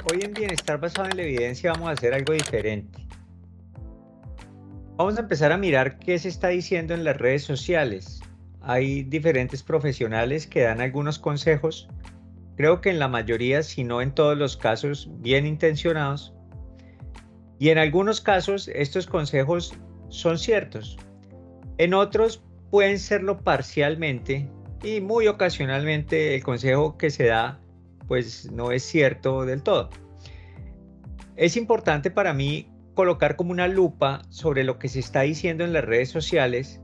Hoy en Bienestar Basado en la Evidencia vamos a hacer algo diferente. Vamos a empezar a mirar qué se está diciendo en las redes sociales. Hay diferentes profesionales que dan algunos consejos, creo que en la mayoría, si no en todos los casos, bien intencionados. Y en algunos casos estos consejos son ciertos. En otros pueden serlo parcialmente y muy ocasionalmente el consejo que se da pues no es cierto del todo. Es importante para mí colocar como una lupa sobre lo que se está diciendo en las redes sociales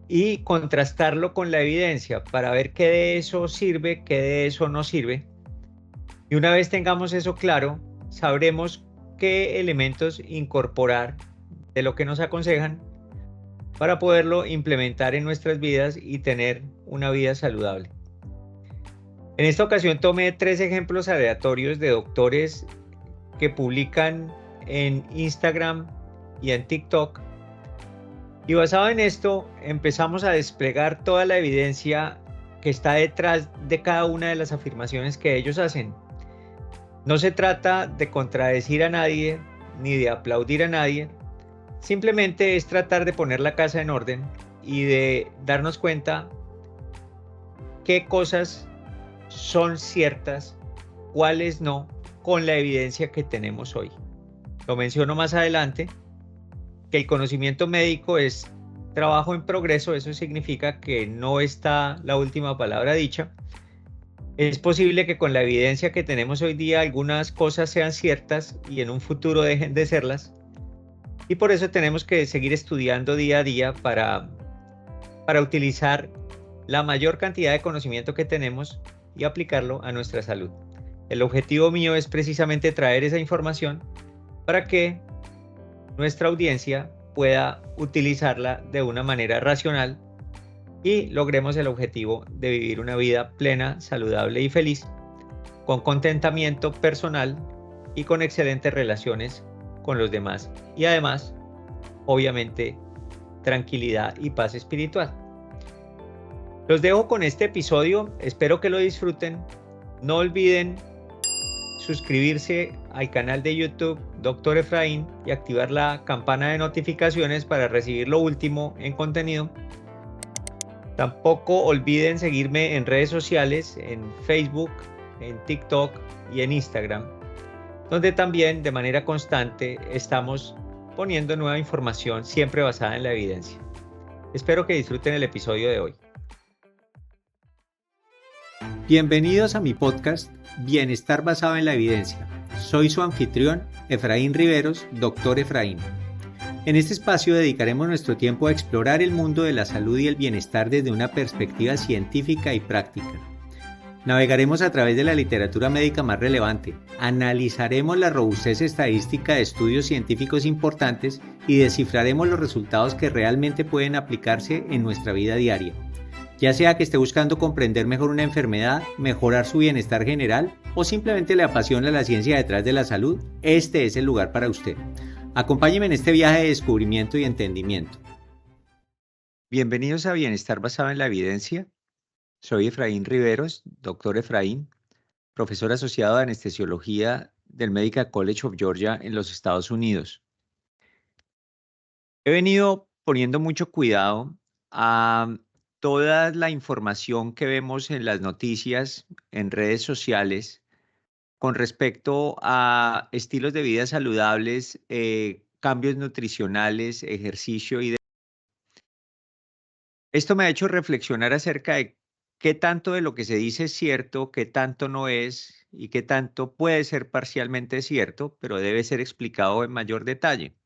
y contrastarlo con la evidencia para ver qué de eso sirve, qué de eso no sirve. Y una vez tengamos eso claro, sabremos qué elementos incorporar de lo que nos aconsejan para poderlo implementar en nuestras vidas y tener una vida saludable. En esta ocasión tomé 3 ejemplos aleatorios de doctores que publican en Instagram y en TikTok. Y basado en esto, empezamos a desplegar toda la evidencia que está detrás de cada una de las afirmaciones que ellos hacen. No se trata de contradecir a nadie ni de aplaudir a nadie, simplemente es tratar de poner la casa en orden y de darnos cuenta qué cosas son ciertas, cuáles no, con la evidencia que tenemos hoy. Lo menciono más adelante, que el conocimiento médico es trabajo en progreso, eso significa que no está la última palabra dicha. Es posible que con la evidencia que tenemos hoy día algunas cosas sean ciertas y en un futuro dejen de serlas. Y por eso tenemos que seguir estudiando día a día para utilizar la mayor cantidad de conocimiento que tenemos y aplicarlo a nuestra salud. El objetivo mío es precisamente traer esa información para que nuestra audiencia pueda utilizarla de una manera racional y logremos el objetivo de vivir una vida plena, saludable y feliz, con contentamiento personal y con excelentes relaciones con los demás. Y además, obviamente, tranquilidad y paz espiritual. Los dejo con este episodio, espero que lo disfruten. No olviden suscribirse al canal de YouTube Dr. Efraín y activar la campana de notificaciones para recibir lo último en contenido. Tampoco olviden seguirme en redes sociales, en Facebook, en TikTok y en Instagram, donde también de manera constante estamos poniendo nueva información siempre basada en la evidencia. Espero que disfruten el episodio de hoy. Bienvenidos a mi podcast Bienestar Basado en la Evidencia. Soy su anfitrión, Efraín Riveros, Dr. Efraín. En este espacio dedicaremos nuestro tiempo a explorar el mundo de la salud y el bienestar desde una perspectiva científica y práctica. Navegaremos a través de la literatura médica más relevante, analizaremos la robustez estadística de estudios científicos importantes y descifraremos los resultados que realmente pueden aplicarse en nuestra vida diaria. Ya sea que esté buscando comprender mejor una enfermedad, mejorar su bienestar general o simplemente le apasiona la ciencia detrás de la salud, este es el lugar para usted. Acompáñeme en este viaje de descubrimiento y entendimiento. Bienvenidos a Bienestar Basado en la Evidencia. Soy Efraín Riveros, doctor Efraín, profesor asociado de anestesiología del Medical College of Georgia en los Estados Unidos. He venido poniendo mucho cuidado a toda la información que vemos en las noticias, en redes sociales, con respecto a estilos de vida saludables, cambios nutricionales, ejercicio y esto me ha hecho reflexionar acerca de qué tanto de lo que se dice es cierto, qué tanto no es y qué tanto puede ser parcialmente cierto, pero debe ser explicado en mayor detalle.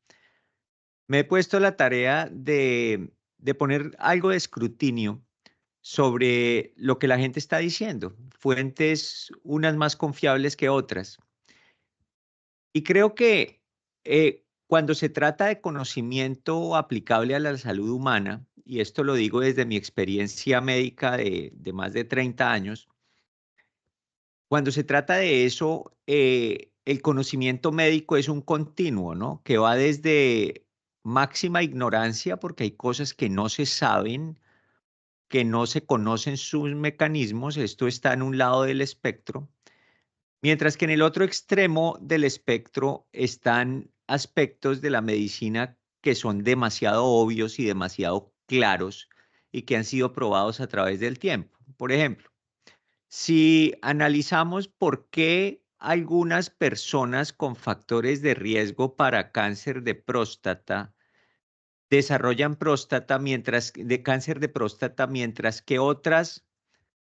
Me he puesto la tarea de poner algo de escrutinio sobre lo que la gente está diciendo, fuentes unas más confiables que otras. Y creo que cuando se trata de conocimiento aplicable a la salud humana, y esto lo digo desde mi experiencia médica de más de 30 años, cuando se trata de eso, el conocimiento médico es un continuo, ¿no? Que va desde máxima ignorancia, porque hay cosas que no se saben, que no se conocen sus mecanismos, esto está en un lado del espectro, Mientras que en el otro extremo del espectro están aspectos de la medicina que son demasiado obvios y demasiado claros y que han sido probados a través del tiempo. Por ejemplo, si analizamos por qué algunas personas con factores de riesgo para cáncer de próstata desarrollan cáncer de próstata, mientras que otras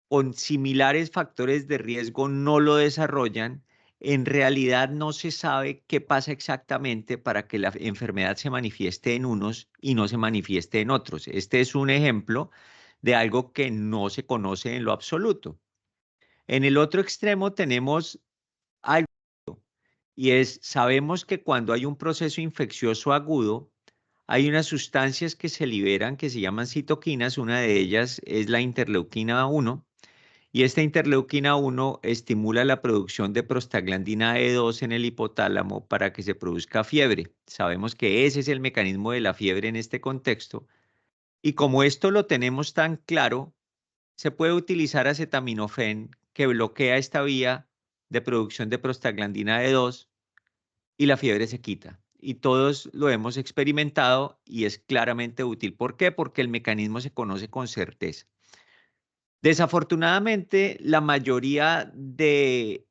con similares factores de riesgo no lo desarrollan, en realidad no se sabe qué pasa exactamente para que la enfermedad se manifieste en unos y no se manifieste en otros. Este es un ejemplo de algo que no se conoce en lo absoluto. En el otro extremo tenemos algo, y sabemos que cuando hay un proceso infeccioso agudo, hay unas sustancias que se liberan que se llaman citoquinas. Una de ellas es la interleuquina 1, y esta interleuquina 1 estimula la producción de prostaglandina E2 en el hipotálamo para que se produzca fiebre. Sabemos que ese es el mecanismo de la fiebre en este contexto. Y como esto lo tenemos tan claro, se puede utilizar acetaminofén, que bloquea esta vía de producción de prostaglandina E2, y la fiebre se quita. Y todos lo hemos experimentado y es claramente útil. ¿Por qué? Porque el mecanismo se conoce con certeza. Desafortunadamente, la mayoría de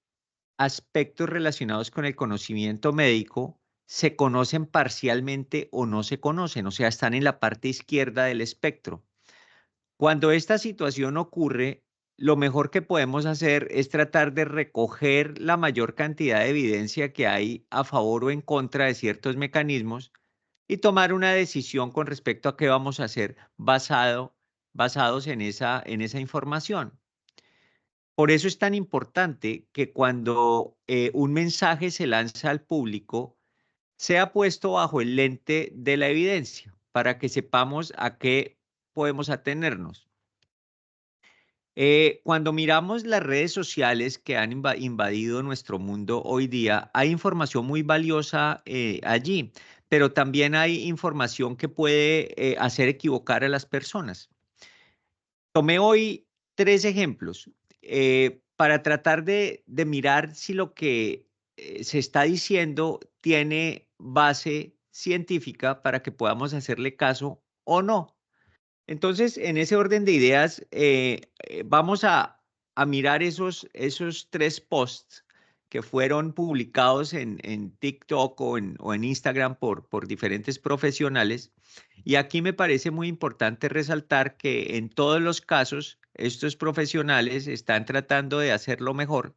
aspectos relacionados con el conocimiento médico se conocen parcialmente o no se conocen, o sea, están en la parte izquierda del espectro. Cuando esta situación ocurre, lo mejor que podemos hacer es tratar de recoger la mayor cantidad de evidencia que hay a favor o en contra de ciertos mecanismos y tomar una decisión con respecto a qué vamos a hacer basados en esa información. Por eso es tan importante que cuando un mensaje se lanza al público, sea puesto bajo el lente de la evidencia para que sepamos a qué podemos atenernos. Cuando miramos las redes sociales que han invadido nuestro mundo hoy día, hay información muy valiosa allí, pero también hay información que puede hacer equivocar a las personas. Tomé hoy 3 ejemplos para tratar de mirar si lo que se está diciendo tiene base científica para que podamos hacerle caso o no. Entonces, en ese orden de ideas, vamos a mirar esos 3 posts que fueron publicados en TikTok o en Instagram por diferentes profesionales. Y aquí me parece muy importante resaltar que en todos los casos, estos profesionales están tratando de hacerlo mejor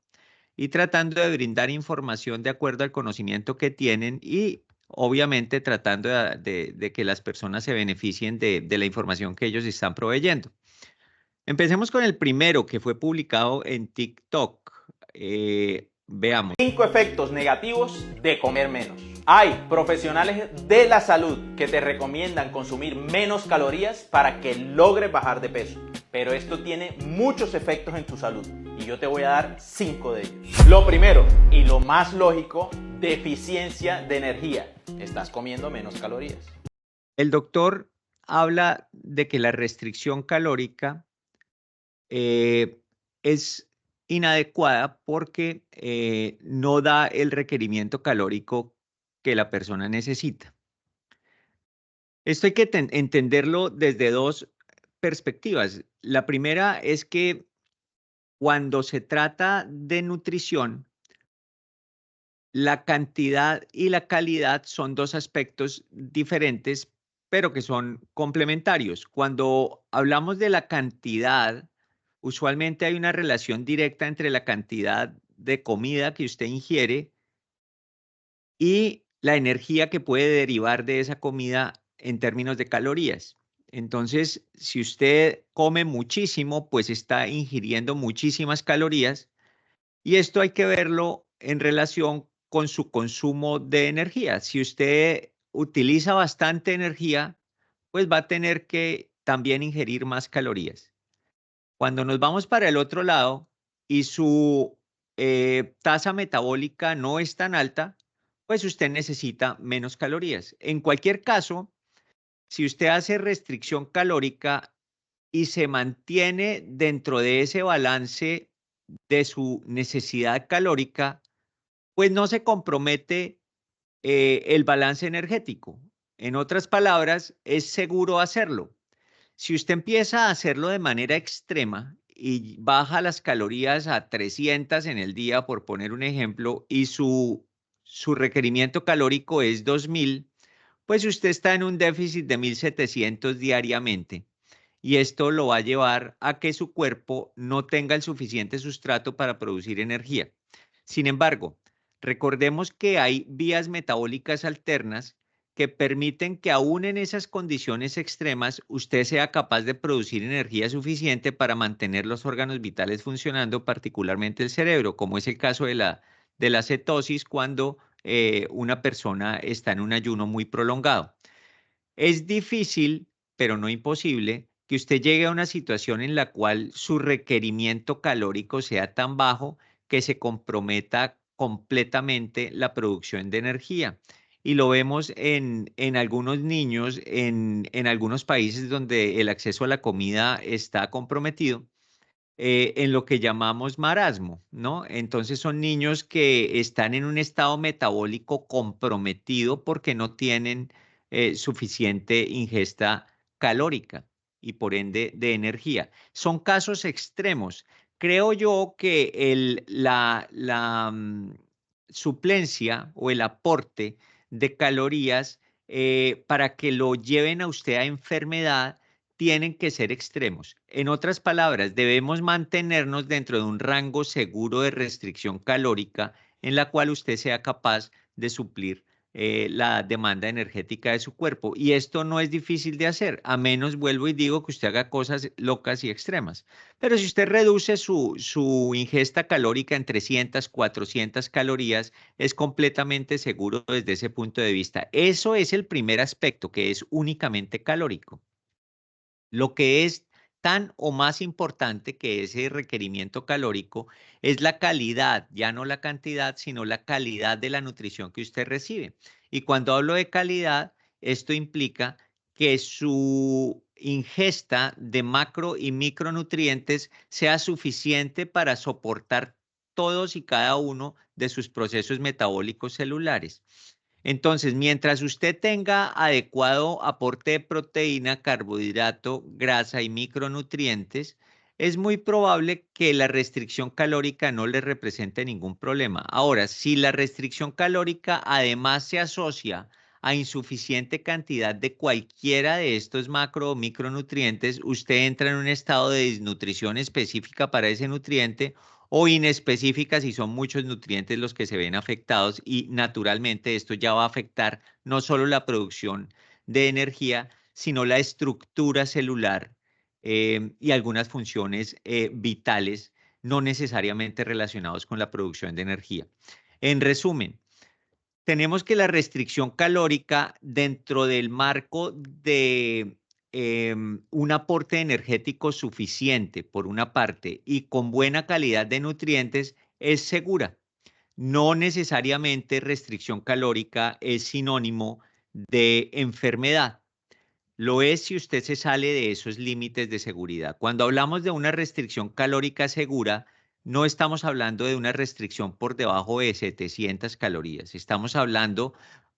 y tratando de brindar información de acuerdo al conocimiento que tienen y obviamente tratando de que las personas se beneficien de la información que ellos están proveyendo. Empecemos con el primero que fue publicado en TikTok. Veamos. 5 efectos negativos de comer menos. Hay profesionales de la salud que te recomiendan consumir menos calorías para que logres bajar de peso. Pero esto tiene muchos efectos en tu salud y yo te voy a dar 5 de ellos. Lo primero y lo más lógico, deficiencia de energía. Estás comiendo menos calorías. El doctor habla de que la restricción calórica es inadecuada porque no da el requerimiento calórico que la persona necesita. Esto hay que entenderlo desde 2 perspectivas. La primera es que cuando se trata de nutrición, la cantidad y la calidad son 2 aspectos diferentes, pero que son complementarios. Cuando hablamos de la cantidad, usualmente hay una relación directa entre la cantidad de comida que usted ingiere y la energía que puede derivar de esa comida en términos de calorías. Entonces, si usted come muchísimo, pues está ingiriendo muchísimas calorías y esto hay que verlo en relación con su consumo de energía. Si usted utiliza bastante energía, pues va a tener que también ingerir más calorías. Cuando nos vamos para el otro lado y su tasa metabólica no es tan alta, pues usted necesita menos calorías. En cualquier caso, si usted hace restricción calórica y se mantiene dentro de ese balance de su necesidad calórica, pues no se compromete el balance energético. En otras palabras, es seguro hacerlo. Si usted empieza a hacerlo de manera extrema y baja las calorías a 300 en el día, por poner un ejemplo, y su requerimiento calórico es 2000, pues usted está en un déficit de 1700 diariamente. Y esto lo va a llevar a que su cuerpo no tenga el suficiente sustrato para producir energía. Sin embargo, recordemos que hay vías metabólicas alternas que permiten que aún en esas condiciones extremas usted sea capaz de producir energía suficiente para mantener los órganos vitales funcionando, particularmente el cerebro, como es el caso de la cetosis cuando una persona está en un ayuno muy prolongado. Es difícil, pero no imposible, que usted llegue a una situación en la cual su requerimiento calórico sea tan bajo que se comprometa completamente la producción de energía. Y lo vemos en algunos niños, en algunos países donde el acceso a la comida está comprometido, en lo que llamamos marasmo, ¿no? Entonces son niños que están en un estado metabólico comprometido porque no tienen suficiente ingesta calórica y por ende de energía. Son casos extremos. Creo yo que la suplencia o el aporte de calorías para que lo lleven a usted a enfermedad tienen que ser extremos. En otras palabras, debemos mantenernos dentro de un rango seguro de restricción calórica en la cual usted sea capaz de suplir la demanda energética de su cuerpo. Y esto no es difícil de hacer, a menos, vuelvo y digo, que usted haga cosas locas y extremas. Pero si usted reduce su ingesta calórica en 300, 400 calorías, es completamente seguro desde ese punto de vista. Eso es el primer aspecto, que es únicamente calórico. Lo que es tan o más importante que ese requerimiento calórico es la calidad, ya no la cantidad, sino la calidad de la nutrición que usted recibe. Y cuando hablo de calidad, esto implica que su ingesta de macro y micronutrientes sea suficiente para soportar todos y cada uno de sus procesos metabólicos celulares. Entonces, mientras usted tenga adecuado aporte de proteína, carbohidrato, grasa y micronutrientes, es muy probable que la restricción calórica no le represente ningún problema. Ahora, si la restricción calórica además se asocia a insuficiente cantidad de cualquiera de estos macro o micronutrientes, usted entra en un estado de desnutrición específica para ese nutriente o inespecíficas y son muchos nutrientes los que se ven afectados y naturalmente esto ya va a afectar no solo la producción de energía, sino la estructura celular y algunas funciones vitales no necesariamente relacionados con la producción de energía. En resumen, tenemos que la restricción calórica dentro del marco de un aporte energético suficiente, por una parte, y con buena calidad de nutrientes, es segura. No necesariamente restricción calórica es sinónimo de enfermedad. Lo es si usted se sale de esos límites de seguridad. Cuando hablamos de una restricción calórica segura, no estamos hablando de una restricción por debajo de 700 calorías. Estamos hablando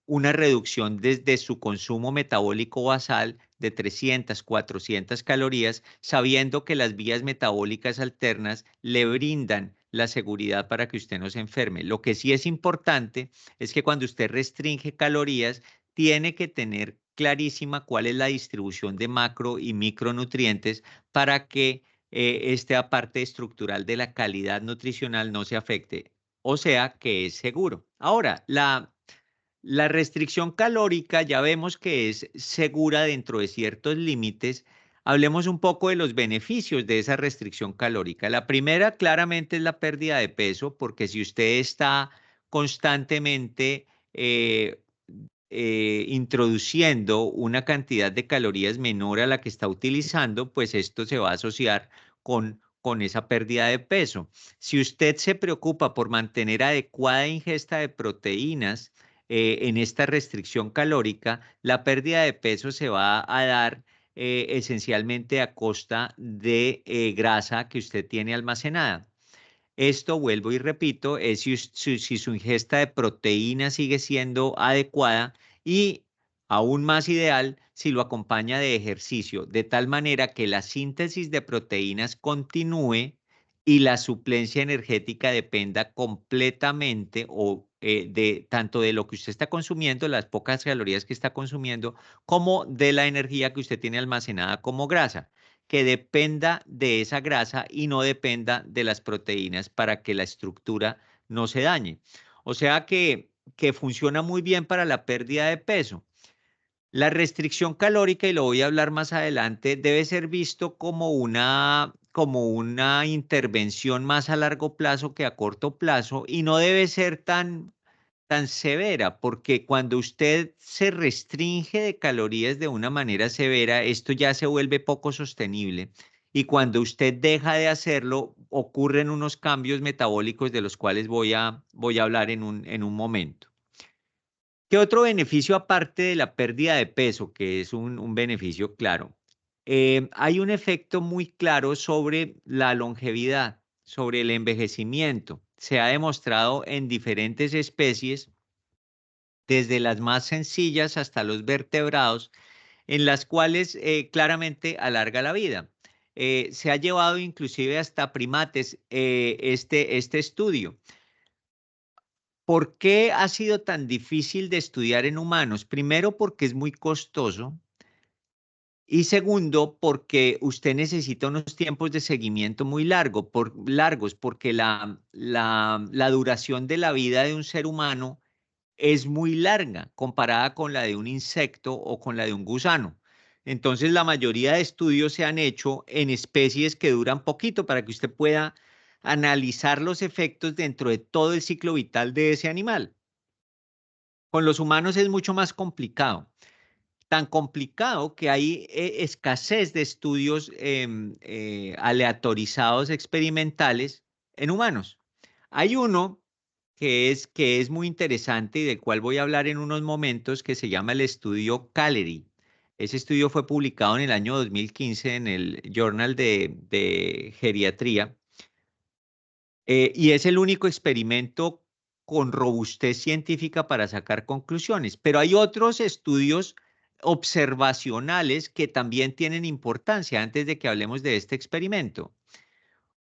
una reducción desde su consumo metabólico basal de 300, 400 calorías, sabiendo que las vías metabólicas alternas le brindan la seguridad para que usted no se enferme. Lo que sí es importante es que cuando usted restringe calorías, tiene que tener clarísima cuál es la distribución de macro y micronutrientes para que esta parte estructural de la calidad nutricional no se afecte, o sea que es seguro. Ahora, la restricción calórica ya vemos que es segura dentro de ciertos límites. Hablemos un poco de los beneficios de esa restricción calórica. La primera claramente es la pérdida de peso, porque si usted está constantemente introduciendo una cantidad de calorías menor a la que está utilizando, pues esto se va a asociar con esa pérdida de peso. Si usted se preocupa por mantener adecuada ingesta de proteínas en esta restricción calórica, la pérdida de peso se va a dar esencialmente a costa de grasa que usted tiene almacenada. Esto, vuelvo y repito, es si su ingesta de proteína sigue siendo adecuada y aún más ideal si lo acompaña de ejercicio, de tal manera que la síntesis de proteínas continúe y la suplencia energética dependa completamente de tanto de lo que usted está consumiendo, las pocas calorías que está consumiendo, como de la energía que usted tiene almacenada como grasa, que dependa de esa grasa y no dependa de las proteínas para que la estructura no se dañe. O sea que funciona muy bien para la pérdida de peso. La restricción calórica, y lo voy a hablar más adelante, debe ser visto como una intervención más a largo plazo que a corto plazo y no debe ser tan severa, porque cuando usted se restringe de calorías de una manera severa, esto ya se vuelve poco sostenible. Y cuando usted deja de hacerlo, ocurren unos cambios metabólicos de los cuales voy a hablar en un momento. ¿Qué otro beneficio aparte de la pérdida de peso, que es un beneficio claro? Hay un efecto muy claro sobre la longevidad, sobre el envejecimiento. Se ha demostrado en diferentes especies, desde las más sencillas hasta los vertebrados, en las cuales claramente alarga la vida. Se ha llevado inclusive hasta primates este estudio. ¿Por qué ha sido tan difícil de estudiar en humanos? Primero, porque es muy costoso. Y segundo, porque usted necesita unos tiempos de seguimiento muy largos, porque la duración de la vida de un ser humano es muy larga comparada con la de un insecto o con la de un gusano. Entonces, la mayoría de estudios se han hecho en especies que duran poquito para que usted pueda analizar los efectos dentro de todo el ciclo vital de ese animal. Con los humanos es mucho más complicado. Tan complicado que hay escasez de estudios aleatorizados experimentales en humanos. Hay uno que es muy interesante y del cual voy a hablar en unos momentos, que se llama el estudio Calery. Ese estudio fue publicado en el año 2015 en el Journal de Geriatría, y es el único experimento con robustez científica para sacar conclusiones. Pero hay otros estudios observacionales que también tienen importancia antes de que hablemos de este experimento.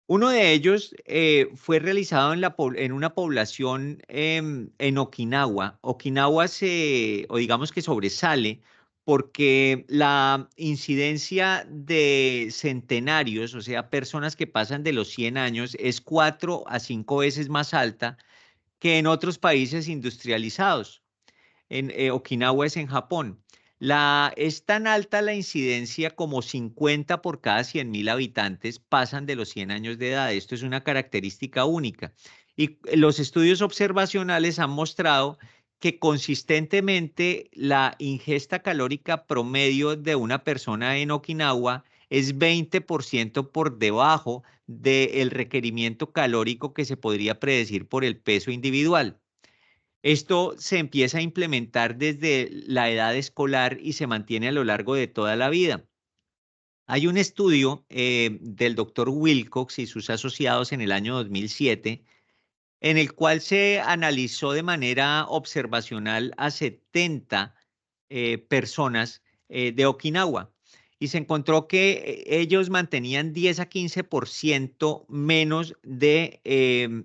Uno de ellos fue realizado en una población en Okinawa. Okinawa o digamos que sobresale porque la incidencia de centenarios, o sea, personas que pasan de los 100 años, es 4 a 5 veces más alta que en otros países industrializados. Okinawa es en Japón. Es tan alta la incidencia como 50 por cada 100.000 habitantes pasan de los 100 años de edad. Esto es una característica única. Y los estudios observacionales han mostrado que consistentemente la ingesta calórica promedio de una persona en Okinawa es 20% por debajo del requerimiento calórico que se podría predecir por el peso individual. Esto se empieza a implementar desde la edad escolar y se mantiene a lo largo de toda la vida. Hay un estudio del doctor Wilcox y sus asociados en el año 2007, en el cual se analizó de manera observacional a 70 personas de Okinawa, y se encontró que ellos mantenían 10 a 15% menos de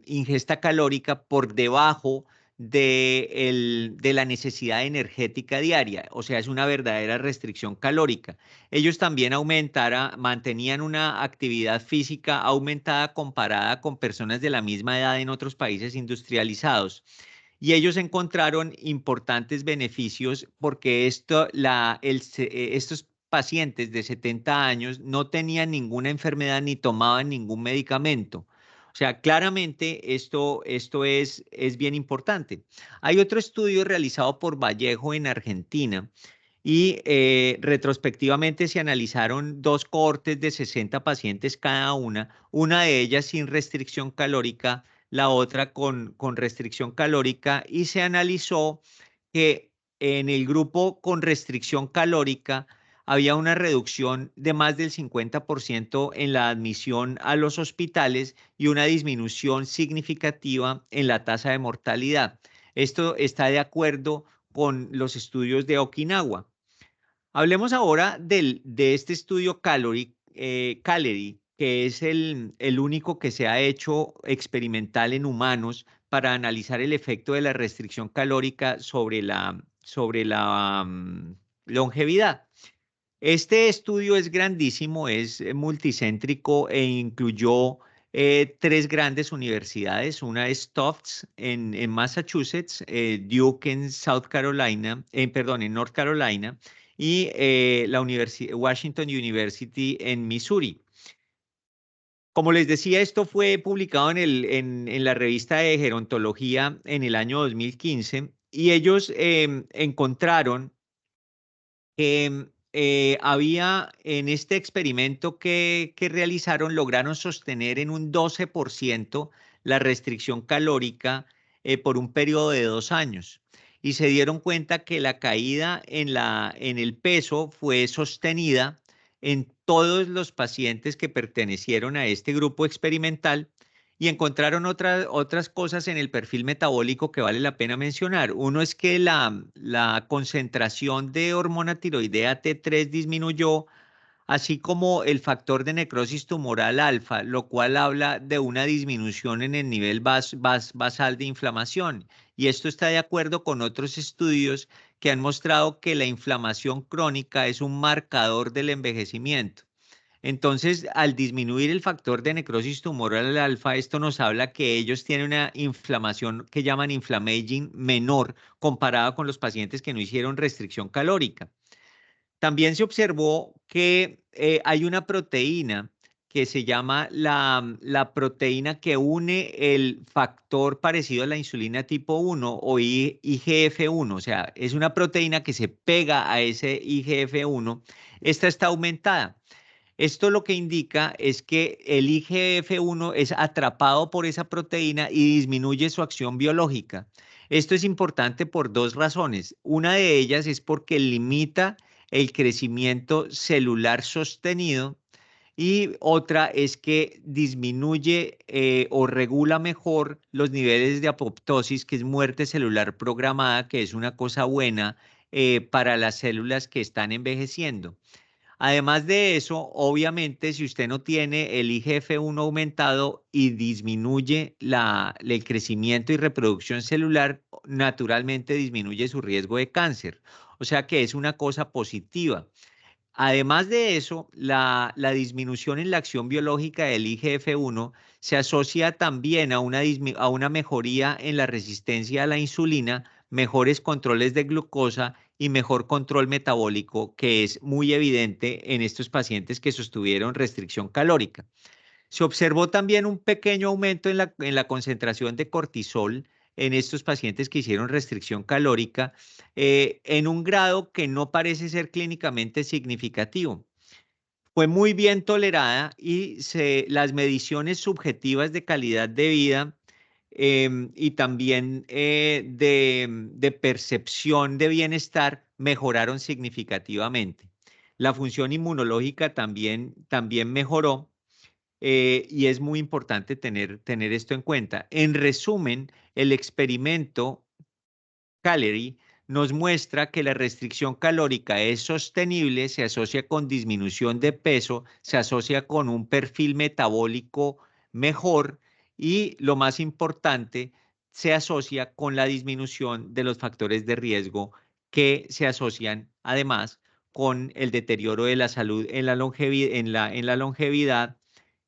ingesta calórica por debajo de la necesidad energética diaria. O sea, es una verdadera restricción calórica. Ellos también mantenían una actividad física aumentada comparada con personas de la misma edad en otros países industrializados. Y ellos encontraron importantes beneficios porque estos pacientes de 70 años no tenían ninguna enfermedad ni tomaban ningún medicamento. O sea, claramente esto es bien importante. Hay otro estudio realizado por Vallejo en Argentina, y retrospectivamente se analizaron dos cohortes de 60 pacientes cada una de ellas sin restricción calórica, la otra con restricción calórica, y se analizó que en el grupo con restricción calórica había una reducción de más del 50% en la admisión a los hospitales y una disminución significativa en la tasa de mortalidad. Esto está de acuerdo con los estudios de Okinawa. Hablemos ahora de este estudio Calorie, que es el único que se ha hecho experimental en humanos para analizar el efecto de la restricción calórica sobre la longevidad. Este estudio es grandísimo, es multicéntrico e incluyó tres grandes universidades. Una es Tufts en Massachusetts, Duke en en North Carolina, y la Washington University en Missouri. Como les decía, esto fue publicado en la revista de Gerontología en el año 2015 y ellos encontraron que había en este experimento que realizaron, lograron sostener en un 12% la restricción calórica por un periodo de 2 años. Y se dieron cuenta que la caída en el peso fue sostenida en todos los pacientes que pertenecieron a este grupo experimental y encontraron otras cosas en el perfil metabólico que vale la pena mencionar. Uno es que la concentración de hormona tiroidea T3 disminuyó, así como el factor de necrosis tumoral alfa, lo cual habla de una disminución en el nivel basal de inflamación. Y esto está de acuerdo con otros estudios que han mostrado que la inflamación crónica es un marcador del envejecimiento. Entonces, al disminuir el factor de necrosis tumoral alfa, esto nos habla que ellos tienen una inflamación que llaman inflammaging menor comparada con los pacientes que no hicieron restricción calórica. También se observó que hay una proteína que se llama la proteína que une el factor parecido a la insulina tipo 1 o IGF-1, o sea, es una proteína que se pega a ese IGF-1. Esta está aumentada. Esto lo que indica es que el IGF-1 es atrapado por esa proteína y disminuye su acción biológica. Esto es importante por dos razones. Una de ellas es porque limita el crecimiento celular sostenido y otra es que disminuye o regula mejor los niveles de apoptosis, que es muerte celular programada, que es una cosa buena para las células que están envejeciendo. Además de eso, obviamente, si usted no tiene el IGF-1 aumentado y disminuye el crecimiento y reproducción celular, naturalmente disminuye su riesgo de cáncer. O sea que es una cosa positiva. Además de eso, la disminución en la acción biológica del IGF-1 se asocia también a una mejoría en la resistencia a la insulina, mejores controles de glucosa y mejor control metabólico, que es muy evidente en estos pacientes que sostuvieron restricción calórica. Se observó también un pequeño aumento en la concentración de cortisol en estos pacientes que hicieron restricción calórica en un grado que no parece ser clínicamente significativo. Fue muy bien tolerada y las mediciones subjetivas de calidad de vida y también de percepción de bienestar mejoraron significativamente. La función inmunológica también mejoró y es muy importante tener esto en cuenta. En resumen, el experimento Calorie nos muestra que la restricción calórica es sostenible, se asocia con disminución de peso, se asocia con un perfil metabólico mejor y lo más importante, se asocia con la disminución de los factores de riesgo que se asocian además con el deterioro de la salud en la longevidad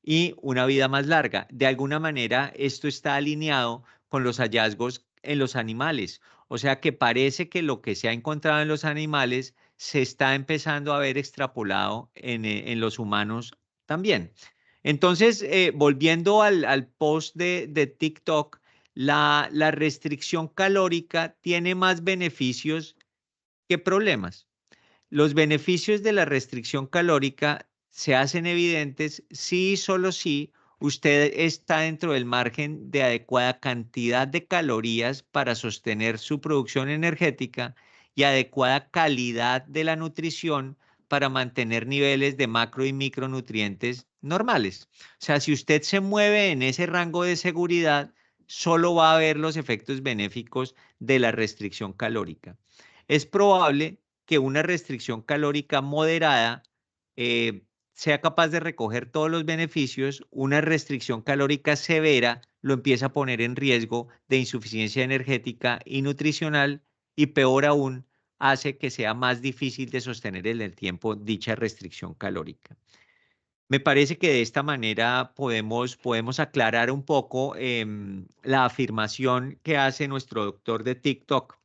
y una vida más larga. De alguna manera, esto está alineado con los hallazgos en los animales. O sea que parece que lo que se ha encontrado en los animales se está empezando a ver extrapolado en los humanos también. Entonces, volviendo al post de TikTok, la restricción calórica tiene más beneficios que problemas. Los beneficios de la restricción calórica se hacen evidentes si y solo si usted está dentro del margen de adecuada cantidad de calorías para sostener su producción energética y adecuada calidad de la nutrición para mantener niveles de macro y micronutrientes normales. O sea, si usted se mueve en ese rango de seguridad, solo va a ver los efectos benéficos de la restricción calórica. Es probable que una restricción calórica moderada sea capaz de recoger todos los beneficios. Una restricción calórica severa lo empieza a poner en riesgo de insuficiencia energética y nutricional, y peor aún, hace que sea más difícil de sostener en el tiempo dicha restricción calórica. Me parece que de esta manera podemos aclarar un poco la afirmación que hace nuestro doctor de TikTok.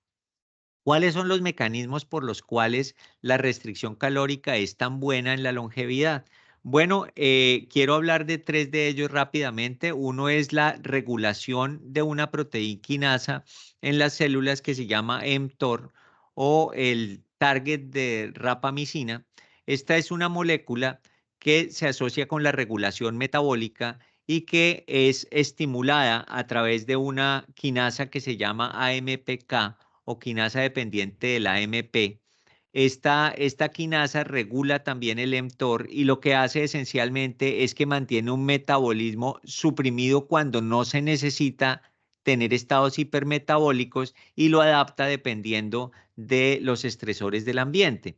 ¿Cuáles son los mecanismos por los cuales la restricción calórica es tan buena en la longevidad? Bueno, quiero hablar de 3 de ellos rápidamente. Uno es la regulación de una proteína quinasa en las células que se llama mTOR, o el target de rapamicina. Esta es una molécula que se asocia con la regulación metabólica y que es estimulada a través de una quinasa que se llama AMPK, o quinasa dependiente de la AMP. Esta quinasa regula también el mTOR, y lo que hace esencialmente es que mantiene un metabolismo suprimido cuando no se necesita tener estados hipermetabólicos, y lo adapta dependiendo de los estresores del ambiente.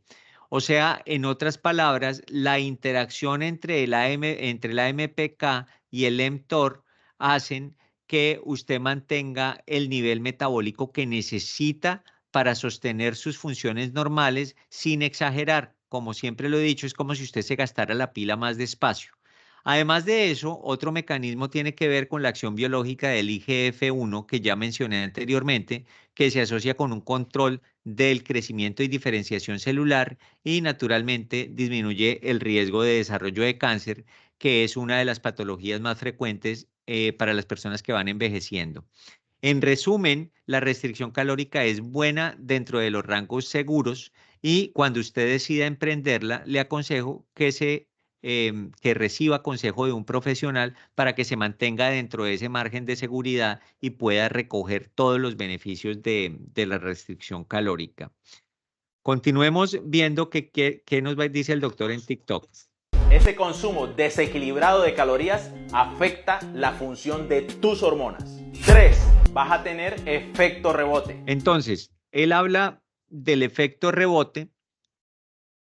O sea, en otras palabras, la interacción entre entre la AMPK y el mTOR hacen que usted mantenga el nivel metabólico que necesita para sostener sus funciones normales sin exagerar. Como siempre lo he dicho, es como si usted se gastara la pila más despacio. Además de eso, otro mecanismo tiene que ver con la acción biológica del IGF-1 que ya mencioné anteriormente, que se asocia con un control del crecimiento y diferenciación celular, y naturalmente disminuye el riesgo de desarrollo de cáncer, que es una de las patologías más frecuentes para las personas que van envejeciendo. En resumen, la restricción calórica es buena dentro de los rangos seguros, y cuando usted decida emprenderla, le aconsejo que reciba consejo de un profesional para que se mantenga dentro de ese margen de seguridad y pueda recoger todos los beneficios de la restricción calórica. Continuemos viendo qué dice el doctor en TikTok. Ese consumo desequilibrado de calorías afecta la función de tus hormonas. 3. Vas a tener efecto rebote. Entonces, él habla del efecto rebote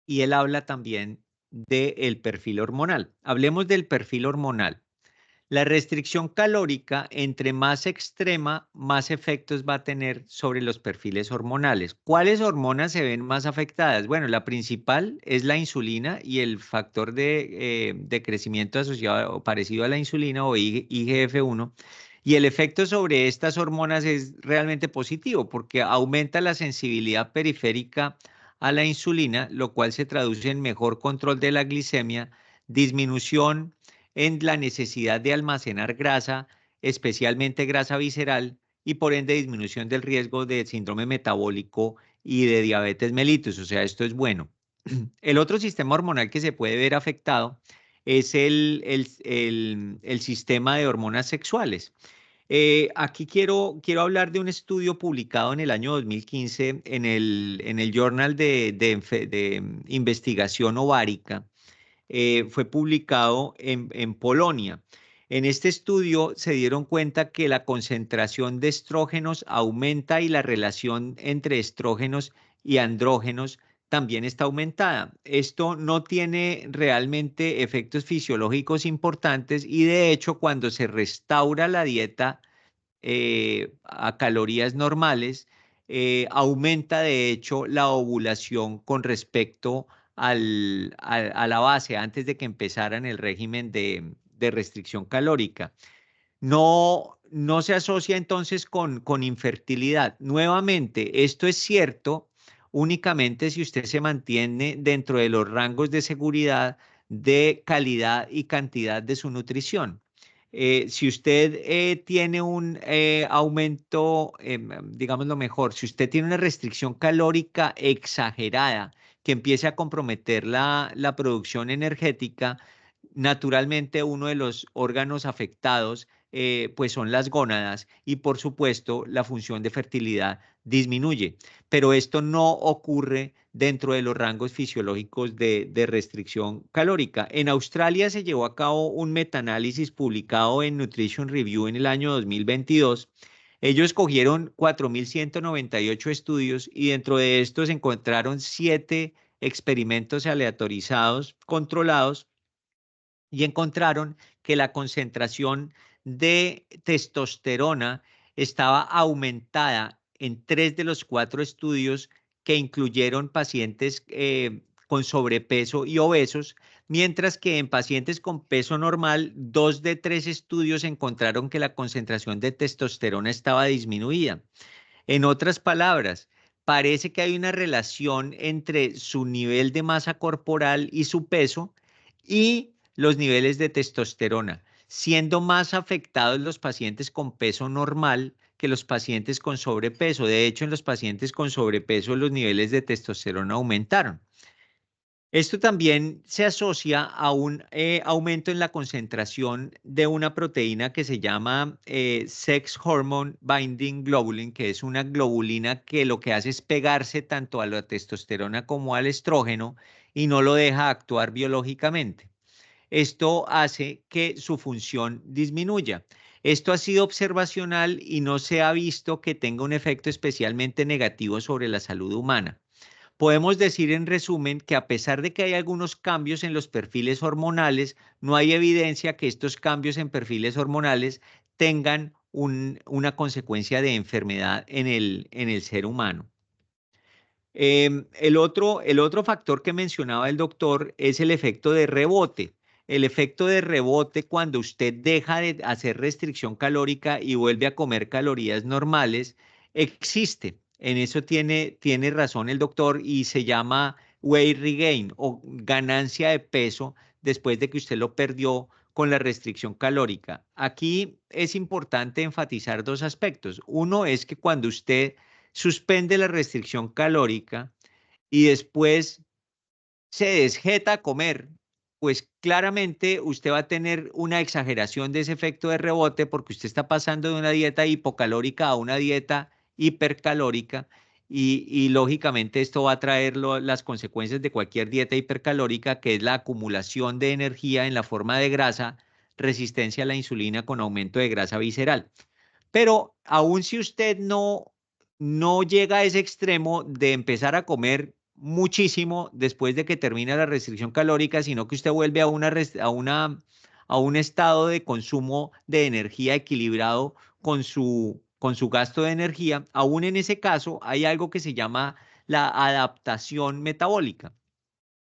y él habla también del perfil hormonal. Hablemos del perfil hormonal. La restricción calórica, entre más extrema, más efectos va a tener sobre los perfiles hormonales. ¿Cuáles hormonas se ven más afectadas? Bueno, la principal es la insulina y el factor de crecimiento asociado o parecido a la insulina, o IGF-1. Y el efecto sobre estas hormonas es realmente positivo porque aumenta la sensibilidad periférica a la insulina, lo cual se traduce en mejor control de la glicemia, disminución en la necesidad de almacenar grasa, especialmente grasa visceral, y por ende disminución del riesgo de síndrome metabólico y de diabetes mellitus. O sea, esto es bueno. El otro sistema hormonal que se puede ver afectado es el sistema de hormonas sexuales. Aquí quiero hablar de un estudio publicado en el año 2015 en el Journal de Investigación Ovárica. Fue publicado en Polonia. En este estudio se dieron cuenta que la concentración de estrógenos aumenta y la relación entre estrógenos y andrógenos también está aumentada. Esto no tiene realmente efectos fisiológicos importantes, y de hecho cuando se restaura la dieta a calorías normales, aumenta de hecho la ovulación con respecto a la base antes de que empezaran el régimen de restricción calórica. No se asocia entonces con infertilidad. Nuevamente, esto es cierto únicamente si usted se mantiene dentro de los rangos de seguridad de calidad y cantidad de su nutrición. Si usted tiene un aumento, digámoslo mejor, si usted tiene una restricción calórica exagerada que empiece a comprometer la producción energética, naturalmente uno de los órganos afectados pues son las gónadas y por supuesto la función de fertilidad disminuye. Pero esto no ocurre dentro de los rangos fisiológicos de restricción calórica. En Australia se llevó a cabo un metaanálisis publicado en Nutrition Review en el año 2022. Ellos cogieron 4.198 estudios y dentro de estos encontraron 7 experimentos aleatorizados controlados y encontraron que la concentración de testosterona estaba aumentada en 3 de los 4 estudios que incluyeron pacientes con sobrepeso y obesos, mientras que en pacientes con peso normal, 2 de 3 estudios encontraron que la concentración de testosterona estaba disminuida. En otras palabras, parece que hay una relación entre su nivel de masa corporal y su peso y los niveles de testosterona, siendo más afectados los pacientes con peso normal que los pacientes con sobrepeso. De hecho, en los pacientes con sobrepeso los niveles de testosterona aumentaron. Esto también se asocia a un aumento en la concentración de una proteína que se llama Sex Hormone Binding Globulin, que es una globulina que lo que hace es pegarse tanto a la testosterona como al estrógeno y no lo deja actuar biológicamente. Esto hace que su función disminuya. Esto ha sido observacional y no se ha visto que tenga un efecto especialmente negativo sobre la salud humana. Podemos decir en resumen que a pesar de que hay algunos cambios en los perfiles hormonales, no hay evidencia que estos cambios en perfiles hormonales tengan una consecuencia de enfermedad en el ser humano. El otro factor que mencionaba el doctor es el efecto de rebote. El efecto de rebote cuando usted deja de hacer restricción calórica y vuelve a comer calorías normales, existe. En eso tiene razón el doctor y se llama weight regain o ganancia de peso después de que usted lo perdió con la restricción calórica. Aquí es importante enfatizar 2 aspectos. Uno es que cuando usted suspende la restricción calórica y después se desjeta a comer, pues claramente usted va a tener una exageración de ese efecto de rebote porque usted está pasando de una dieta hipocalórica a una dieta hipercalórica y lógicamente esto va a traer las consecuencias de cualquier dieta hipercalórica, que es la acumulación de energía en la forma de grasa, resistencia a la insulina con aumento de grasa visceral. Pero aún si usted no llega a ese extremo de empezar a comer muchísimo después de que termina la restricción calórica, sino que usted vuelve a un estado de consumo de energía equilibrado con su gasto de energía, aún en ese caso hay algo que se llama la adaptación metabólica.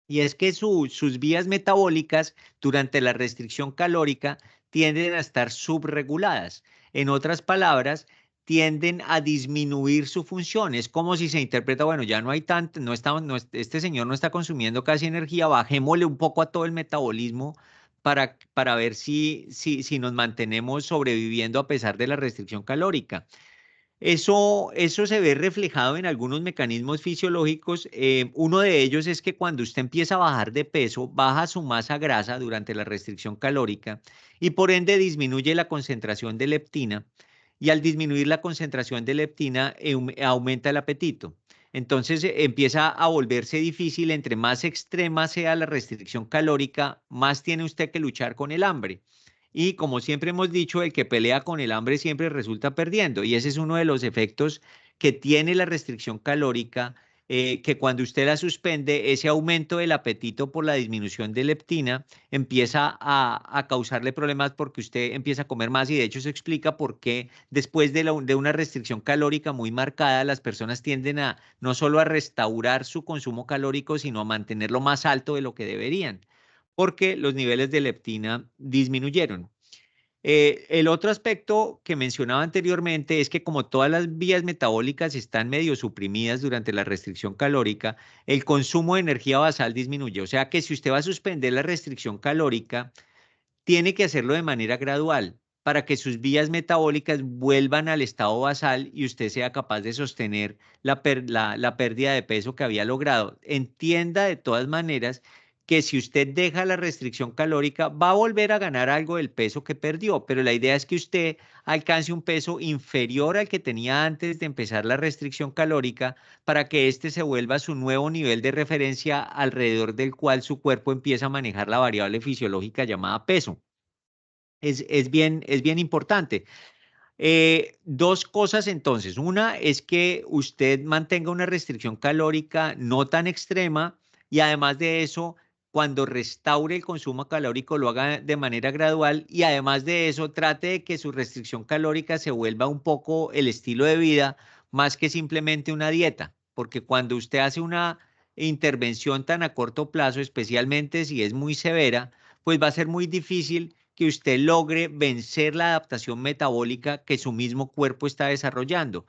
Y es que sus vías metabólicas durante la restricción calórica tienden a estar subreguladas. En otras palabras, tienden a disminuir su función. Es como si se interpreta, bueno, ya no hay tanto, este señor no está consumiendo casi energía, bajémosle un poco a todo el metabolismo para ver si nos mantenemos sobreviviendo a pesar de la restricción calórica. Eso se ve reflejado en algunos mecanismos fisiológicos. Uno de ellos es que cuando usted empieza a bajar de peso, baja su masa grasa durante la restricción calórica y por ende disminuye la concentración de leptina. Y al disminuir la concentración de leptina, aumenta el apetito. Entonces empieza a volverse difícil. Entre más extrema sea la restricción calórica, más tiene usted que luchar con el hambre. Y como siempre hemos dicho, el que pelea con el hambre siempre resulta perdiendo. Y ese es uno de los efectos que tiene la restricción calórica, que cuando usted la suspende, ese aumento del apetito por la disminución de leptina empieza a causarle problemas porque usted empieza a comer más y de hecho eso explica por qué después de una restricción calórica muy marcada, las personas tienden a no solo a restaurar su consumo calórico, sino a mantenerlo más alto de lo que deberían porque los niveles de leptina disminuyeron. El otro aspecto que mencionaba anteriormente es que como todas las vías metabólicas están medio suprimidas durante la restricción calórica, el consumo de energía basal disminuye. O sea que si usted va a suspender la restricción calórica, tiene que hacerlo de manera gradual para que sus vías metabólicas vuelvan al estado basal y usted sea capaz de sostener la pérdida de peso que había logrado. Entienda de todas maneras que si usted deja la restricción calórica, va a volver a ganar algo del peso que perdió, pero la idea es que usted alcance un peso inferior al que tenía antes de empezar la restricción calórica para que este se vuelva su nuevo nivel de referencia alrededor del cual su cuerpo empieza a manejar la variable fisiológica llamada peso. Es bien importante. Dos cosas entonces. Una es que usted mantenga una restricción calórica no tan extrema y además de eso, cuando restaure el consumo calórico lo haga de manera gradual y además de eso trate de que su restricción calórica se vuelva un poco el estilo de vida más que simplemente una dieta, porque cuando usted hace una intervención tan a corto plazo, especialmente si es muy severa, pues va a ser muy difícil que usted logre vencer la adaptación metabólica que su mismo cuerpo está desarrollando.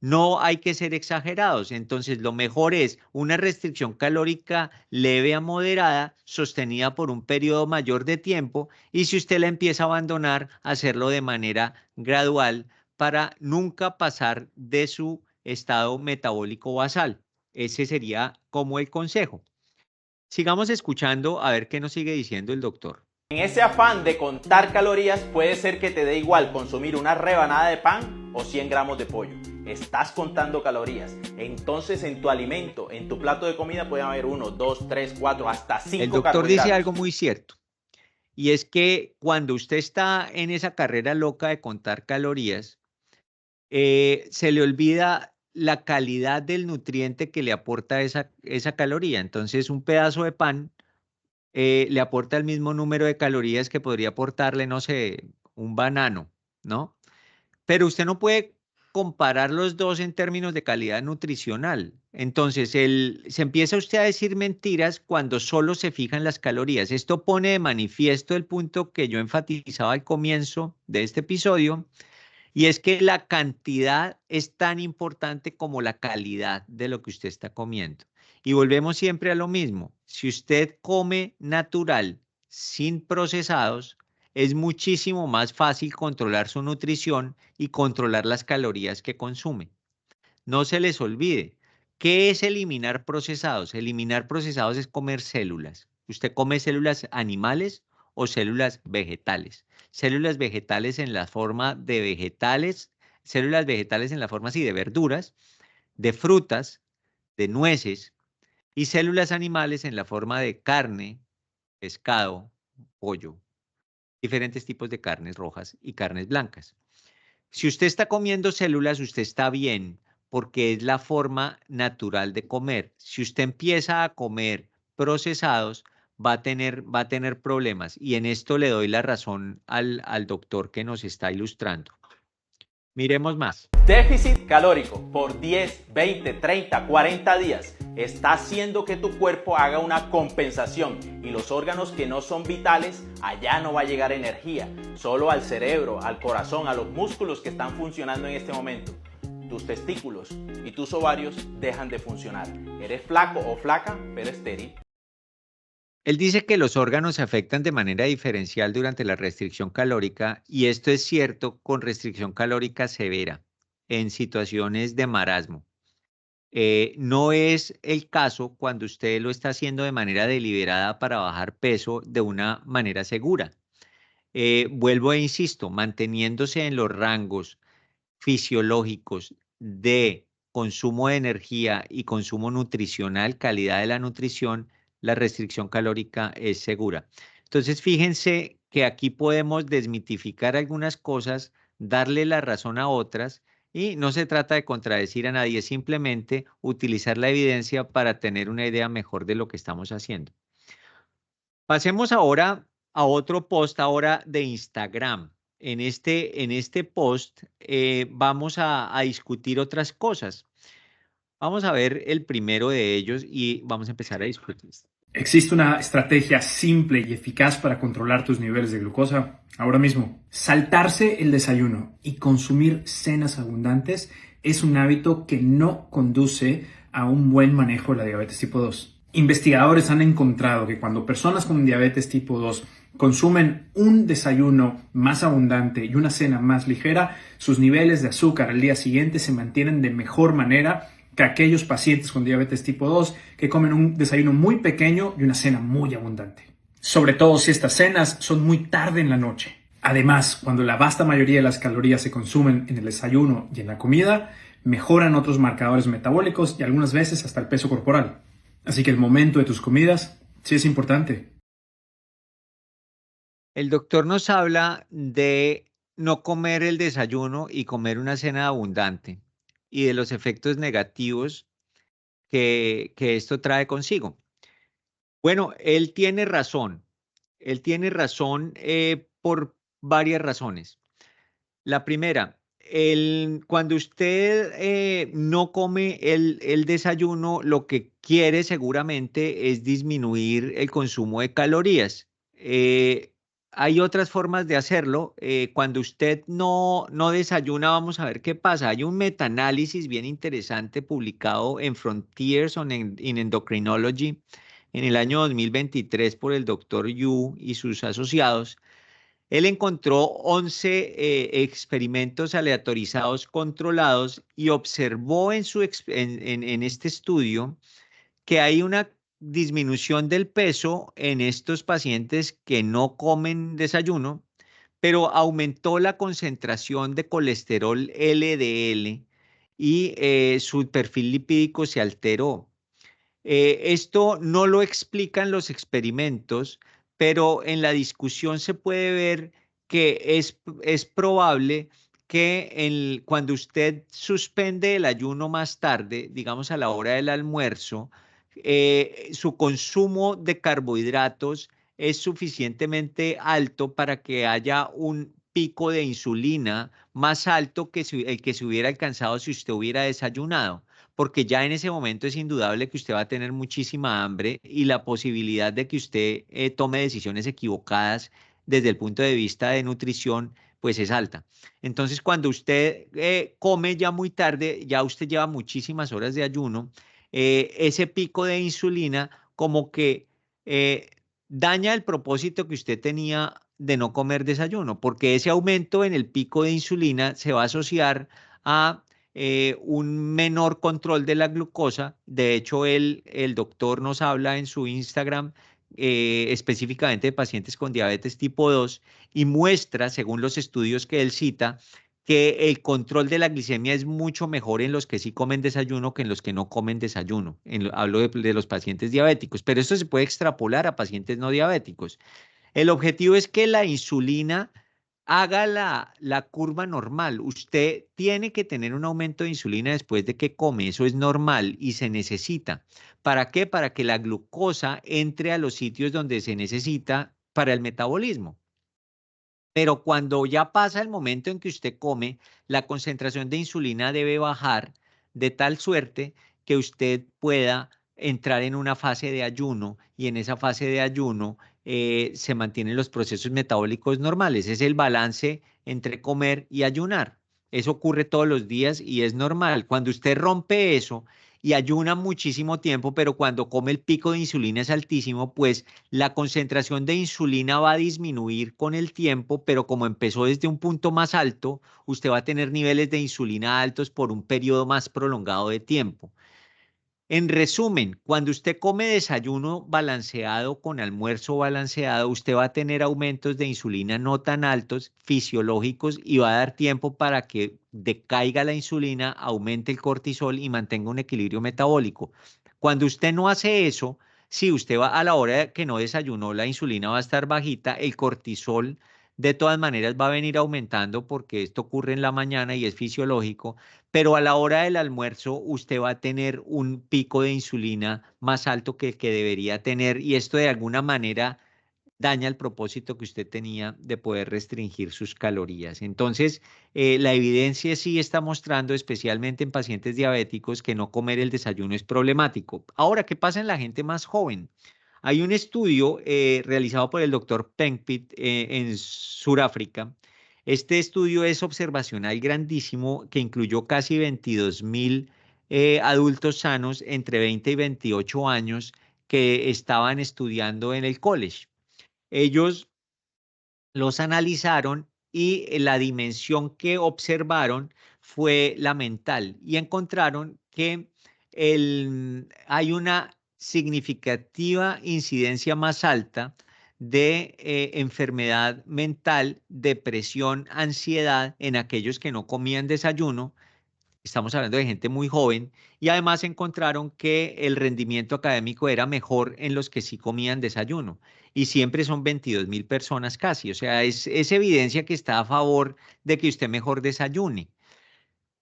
No hay que ser exagerados, entonces lo mejor es una restricción calórica leve a moderada, sostenida por un periodo mayor de tiempo, y si usted la empieza a abandonar, hacerlo de manera gradual para nunca pasar de su estado metabólico basal. Ese sería como el consejo. Sigamos escuchando a ver qué nos sigue diciendo el doctor. En ese afán de contar calorías, puede ser que te dé igual consumir una rebanada de pan o 100 gramos de pollo. Estás contando calorías. Entonces en tu alimento, en tu plato de comida pueden haber 1, 2, 3, 4, hasta 5 El doctor dice algo muy cierto. Y es que cuando usted está en esa carrera loca de contar calorías, se le olvida la calidad del nutriente que le aporta esa caloría. Entonces un pedazo de pan le aporta el mismo número de calorías que podría aportarle, no sé, un banano, ¿no? Pero usted no puede comparar los dos en términos de calidad nutricional. Entonces, se empieza usted a decir mentiras cuando solo se fijan las calorías. Esto pone de manifiesto el punto que yo enfatizaba al comienzo de este episodio, y es que la cantidad es tan importante como la calidad de lo que usted está comiendo. Y volvemos siempre a lo mismo. Si usted come natural, sin procesados, es muchísimo más fácil controlar su nutrición y controlar las calorías que consume. No se les olvide. ¿Qué es eliminar procesados? Eliminar procesados es comer células. ¿Usted come células animales o células vegetales? Células vegetales en la forma de vegetales, células vegetales en la forma así de verduras, de frutas, de nueces y células animales en la forma de carne, pescado, pollo, diferentes tipos de carnes rojas y carnes blancas. Si usted está comiendo células, usted está bien porque es la forma natural de comer. Si usted empieza a comer procesados, va a tener problemas. Y en esto le doy la razón al doctor que nos está ilustrando. Miremos más. Déficit calórico por 10, 20, 30, 40 días está haciendo que tu cuerpo haga una compensación y los órganos que no son vitales, allá no va a llegar energía, solo al cerebro, al corazón, a los músculos que están funcionando en este momento. Tus testículos y tus ovarios dejan de funcionar. Eres flaco o flaca, pero estéril. Él dice que los órganos se afectan de manera diferencial durante la restricción calórica y esto es cierto con restricción calórica severa en situaciones de marasmo. No es el caso cuando usted lo está haciendo de manera deliberada para bajar peso de una manera segura. Vuelvo e insisto, manteniéndose en los rangos fisiológicos de consumo de energía y consumo nutricional, calidad de la nutrición, la restricción calórica es segura. Entonces, fíjense que aquí podemos desmitificar algunas cosas, darle la razón a otras, y no se trata de contradecir a nadie, simplemente utilizar la evidencia para tener una idea mejor de lo que estamos haciendo. Pasemos ahora a otro post ahora de Instagram. En este post vamos a discutir otras cosas. Vamos a ver el primero de ellos y vamos a empezar a discutir. Existe una estrategia simple y eficaz para controlar tus niveles de glucosa ahora mismo. Saltarse el desayuno y consumir cenas abundantes es un hábito que no conduce a un buen manejo de la diabetes tipo 2. Investigadores han encontrado que cuando personas con diabetes tipo 2 consumen un desayuno más abundante y una cena más ligera, sus niveles de azúcar al día siguiente se mantienen de mejor manera que aquellos pacientes con diabetes tipo 2 que comen un desayuno muy pequeño y una cena muy abundante. Sobre todo si estas cenas son muy tarde en la noche. Además, cuando la vasta mayoría de las calorías se consumen en el desayuno y en la comida, mejoran otros marcadores metabólicos y algunas veces hasta el peso corporal. Así que el momento de tus comidas sí es importante. El doctor nos habla de no comer el desayuno y comer una cena abundante y de los efectos negativos que esto trae consigo. Bueno, él tiene razón. Él tiene razón por varias razones. La primera, cuando usted no come el desayuno, lo que quiere seguramente es disminuir el consumo de calorías. Hay otras formas de hacerlo. Cuando usted no desayuna, vamos a ver qué pasa. Hay un metaanálisis bien interesante publicado en Frontiers in Endocrinology en el año 2023 por el doctor Yu y sus asociados. Él encontró 11 experimentos aleatorizados controlados y observó en este estudio que hay una disminución del peso en estos pacientes que no comen desayuno, pero aumentó la concentración de colesterol LDL y su perfil lipídico se alteró. Esto no lo explican los experimentos, pero en la discusión se puede ver que es probable que cuando usted suspende el ayuno más tarde, digamos a la hora del almuerzo, su consumo de carbohidratos es suficientemente alto para que haya un pico de insulina más alto que el que se hubiera alcanzado si usted hubiera desayunado, porque ya en ese momento es indudable que usted va a tener muchísima hambre y la posibilidad de que usted tome decisiones equivocadas desde el punto de vista de nutrición, pues es alta. Entonces, cuando usted come ya muy tarde, ya usted lleva muchísimas horas de ayuno, ese pico de insulina como que eh, daña el propósito que usted tenía de no comer desayuno, porque ese aumento en el pico de insulina se va a asociar a un menor control de la glucosa. De hecho, el doctor nos habla en su Instagram específicamente de pacientes con diabetes tipo 2 y muestra, según los estudios que él cita, que el control de la glicemia es mucho mejor en los que sí comen desayuno que en los que no comen desayuno. Hablo de los pacientes diabéticos, pero esto se puede extrapolar a pacientes no diabéticos. El objetivo es que la insulina haga la curva normal. Usted tiene que tener un aumento de insulina después de que come. Eso es normal y se necesita. ¿Para qué? Para que la glucosa entre a los sitios donde se necesita para el metabolismo. Pero cuando ya pasa el momento en que usted come, la concentración de insulina debe bajar de tal suerte que usted pueda entrar en una fase de ayuno y en esa fase de ayuno se mantienen los procesos metabólicos normales. Es el balance entre comer y ayunar. Eso ocurre todos los días y es normal. Cuando usted rompe eso y ayuna muchísimo tiempo, pero cuando come el pico de insulina es altísimo, pues la concentración de insulina va a disminuir con el tiempo, pero como empezó desde un punto más alto, usted va a tener niveles de insulina altos por un periodo más prolongado de tiempo. En resumen, cuando usted come desayuno balanceado con almuerzo balanceado, usted va a tener aumentos de insulina no tan altos, fisiológicos, y va a dar tiempo para que decaiga la insulina, aumente el cortisol y mantenga un equilibrio metabólico. Cuando usted no hace eso, si usted va a la hora que no desayunó, la insulina va a estar bajita, el cortisol de todas maneras va a venir aumentando porque esto ocurre en la mañana y es fisiológico, pero a la hora del almuerzo usted va a tener un pico de insulina más alto que el que debería tener y esto de alguna manera daña el propósito que usted tenía de poder restringir sus calorías. Entonces, la evidencia sí está mostrando, especialmente en pacientes diabéticos, que no comer el desayuno es problemático. Ahora, ¿qué pasa en la gente más joven? Hay un estudio realizado por el doctor Pengpit en Sudáfrica. Este estudio es observacional grandísimo que incluyó casi 22.000 adultos sanos entre 20 y 28 años que estaban estudiando en el college. Ellos los analizaron y la dimensión que observaron fue la mental y encontraron que hay una significativa incidencia más alta de enfermedad mental, depresión, ansiedad en aquellos que no comían desayuno. Estamos hablando de gente muy joven y además encontraron que el rendimiento académico era mejor en los que sí comían desayuno y siempre son 22.000 personas casi, o sea, es evidencia que está a favor de que usted mejor desayune.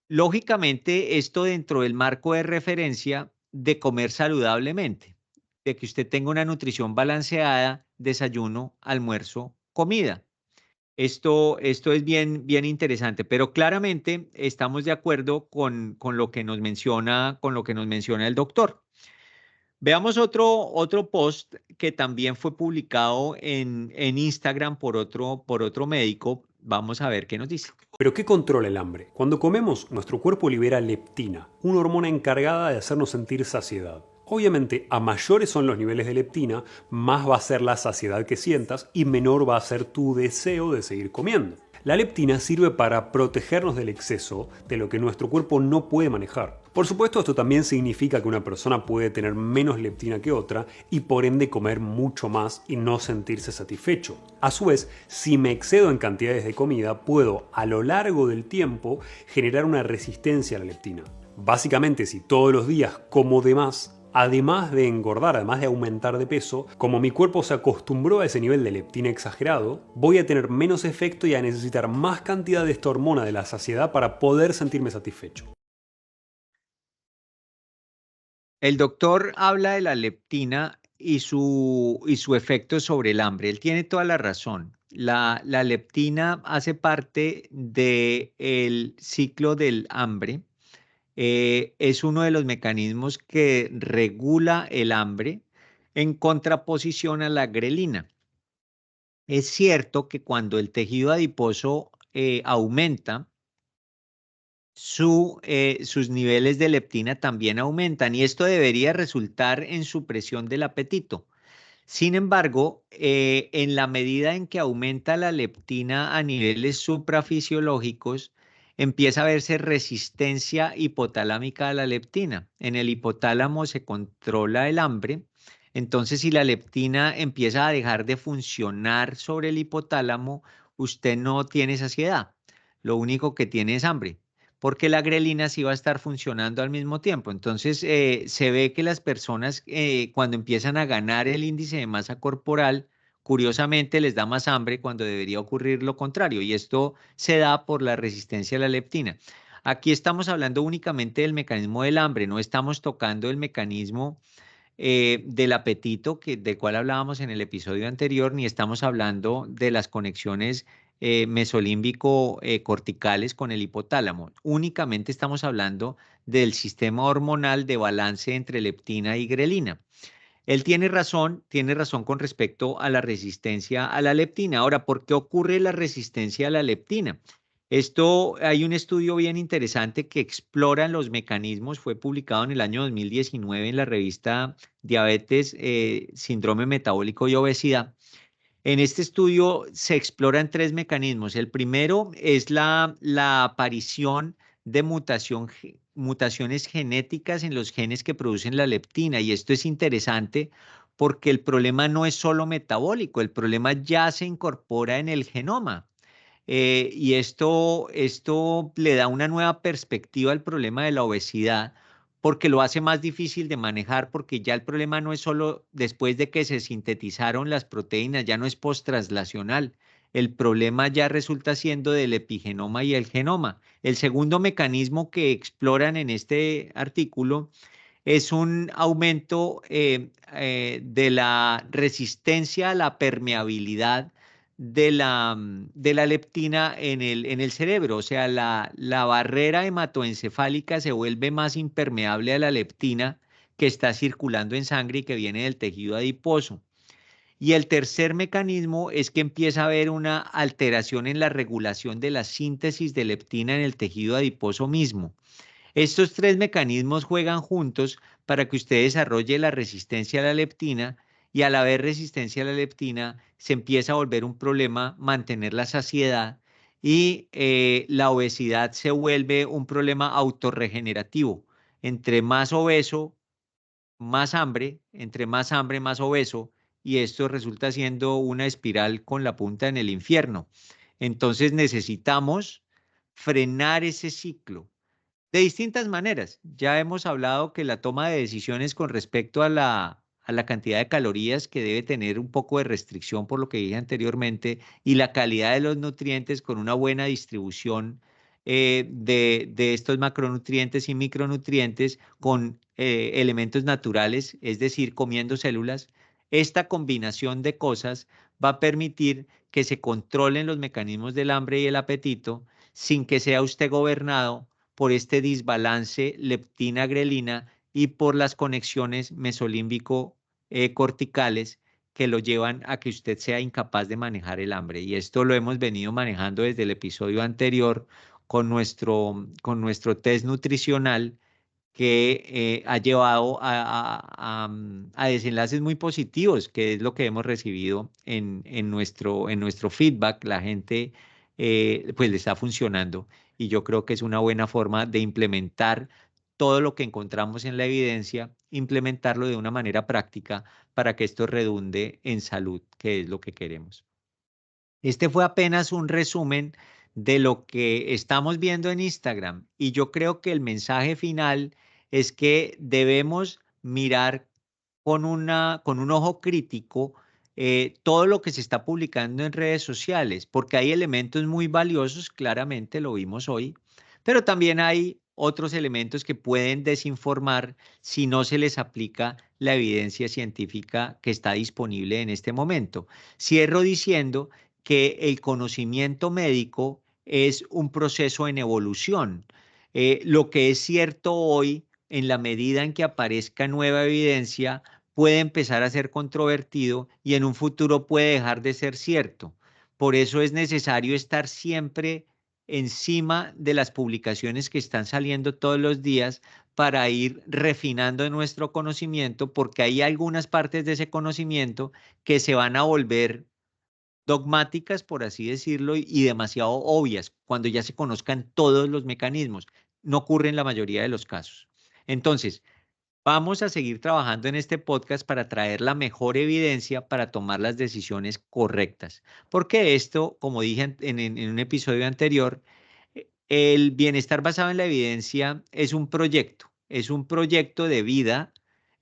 Lógicamente, esto dentro del marco de referencia de comer saludablemente, de que usted tenga una nutrición balanceada, desayuno, almuerzo, comida. Esto es bien, bien interesante, pero claramente estamos de acuerdo con lo que nos menciona, con lo que nos menciona el doctor. Veamos otro post que también fue publicado en Instagram por otro médico. Vamos a ver qué nos dice. ¿Pero qué controla el hambre? Cuando comemos, nuestro cuerpo libera leptina, una hormona encargada de hacernos sentir saciedad. Obviamente, a mayores son los niveles de leptina, más va a ser la saciedad que sientas y menor va a ser tu deseo de seguir comiendo. La leptina sirve para protegernos del exceso, de lo que nuestro cuerpo no puede manejar. Por supuesto, esto también significa que una persona puede tener menos leptina que otra y por ende comer mucho más y no sentirse satisfecho. A su vez, si me excedo en cantidades de comida, puedo a lo largo del tiempo generar una resistencia a la leptina. Básicamente, si todos los días como de más, además de engordar, además de aumentar de peso, como mi cuerpo se acostumbró a ese nivel de leptina exagerado, voy a tener menos efecto y a necesitar más cantidad de esta hormona de la saciedad para poder sentirme satisfecho. El doctor habla de la leptina y su efecto sobre el hambre. Él tiene toda la razón. La leptina hace parte del ciclo del hambre. Es uno de los mecanismos que regula el hambre en contraposición a la grelina. Es cierto que cuando el tejido adiposo aumenta, sus niveles de leptina también aumentan y esto debería resultar en supresión del apetito. Sin embargo, en la medida en que aumenta la leptina a niveles suprafisiológicos, empieza a verse resistencia hipotalámica a la leptina. En el hipotálamo se controla el hambre. Entonces, si la leptina empieza a dejar de funcionar sobre el hipotálamo, usted no tiene saciedad. Lo único que tiene es hambre, porque la grelina sí va a estar funcionando al mismo tiempo. Entonces, se ve que las personas cuando empiezan a ganar el índice de masa corporal, curiosamente les da más hambre cuando debería ocurrir lo contrario, y esto se da por la resistencia a la leptina. Aquí estamos hablando únicamente del mecanismo del hambre, no estamos tocando el mecanismo del apetito, del cual hablábamos en el episodio anterior, ni estamos hablando de las conexiones mesolímbico-corticales con el hipotálamo. Únicamente estamos hablando del sistema hormonal de balance entre leptina y grelina. Él tiene razón con respecto a la resistencia a la leptina. Ahora, ¿por qué ocurre la resistencia a la leptina? Esto, hay un estudio bien interesante que explora los mecanismos, fue publicado en el año 2019 en la revista Diabetes, Síndrome Metabólico y Obesidad. En este estudio se exploran tres mecanismos. El primero es la aparición de mutaciones genéticas en los genes que producen la leptina. Y esto es interesante porque el problema no es solo metabólico, el problema ya se incorpora en el genoma. Y esto le da una nueva perspectiva al problema de la obesidad, porque lo hace más difícil de manejar, porque ya el problema no es solo después de que se sintetizaron las proteínas, ya no es post-translacional. El problema ya resulta siendo del epigenoma y el genoma. El segundo mecanismo que exploran en este artículo es un aumento de la resistencia a la permeabilidad de la leptina en el cerebro. O sea, la barrera hematoencefálica se vuelve más impermeable a la leptina que está circulando en sangre y que viene del tejido adiposo. Y el tercer mecanismo es que empieza a haber una alteración en la regulación de la síntesis de leptina en el tejido adiposo mismo. Estos tres mecanismos juegan juntos para que usted desarrolle la resistencia a la leptina y al haber resistencia a la leptina se empieza a volver un problema mantener la saciedad y la obesidad se vuelve un problema autorregenerativo. Entre más obeso, más hambre, entre más hambre, más obeso, y esto resulta siendo una espiral con la punta en el infierno. Entonces necesitamos frenar ese ciclo de distintas maneras. Ya hemos hablado que la toma de decisiones con respecto a la cantidad de calorías que debe tener un poco de restricción por lo que dije anteriormente y la calidad de los nutrientes con una buena distribución de estos macronutrientes y micronutrientes con elementos naturales, es decir, comiendo células. Esta combinación de cosas va a permitir que se controlen los mecanismos del hambre y el apetito sin que sea usted gobernado por este desbalance leptina-grelina y por las conexiones mesolímbico-corticales que lo llevan a que usted sea incapaz de manejar el hambre. Y esto lo hemos venido manejando desde el episodio anterior con nuestro test nutricional que ha llevado a desenlaces muy positivos, que es lo que hemos recibido en nuestro feedback. La gente pues le está funcionando y yo creo que es una buena forma de implementar todo lo que encontramos en la evidencia, implementarlo de una manera práctica para que esto redunde en salud, que es lo que queremos. Este fue apenas un resumen de lo que estamos viendo en Instagram y yo creo que el mensaje final es que debemos mirar con un ojo crítico todo lo que se está publicando en redes sociales, porque hay elementos muy valiosos, claramente lo vimos hoy, pero también hay otros elementos que pueden desinformar si no se les aplica la evidencia científica que está disponible en este momento. Cierro diciendo que el conocimiento médico es un proceso en evolución. Lo que es cierto hoy, en la medida en que aparezca nueva evidencia, puede empezar a ser controvertido y en un futuro puede dejar de ser cierto. Por eso es necesario estar siempre encima de las publicaciones que están saliendo todos los días para ir refinando nuestro conocimiento, porque hay algunas partes de ese conocimiento que se van a volver dogmáticas, por así decirlo, y demasiado obvias cuando ya se conozcan todos los mecanismos. No ocurre en la mayoría de los casos. Entonces, vamos a seguir trabajando en este podcast para traer la mejor evidencia para tomar las decisiones correctas. Porque esto, como dije en un episodio anterior, el bienestar basado en la evidencia es un proyecto de vida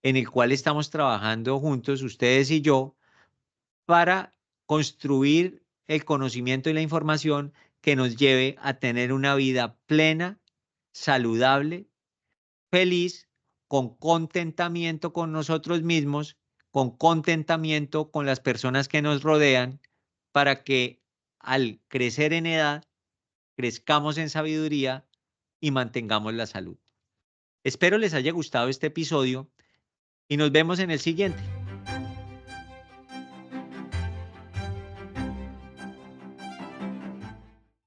en el cual estamos trabajando juntos, ustedes y yo, para construir el conocimiento y la información que nos lleve a tener una vida plena, saludable, feliz, con contentamiento con nosotros mismos, con contentamiento con las personas que nos rodean, para que al crecer en edad, crezcamos en sabiduría y mantengamos la salud. Espero les haya gustado este episodio y nos vemos en el siguiente.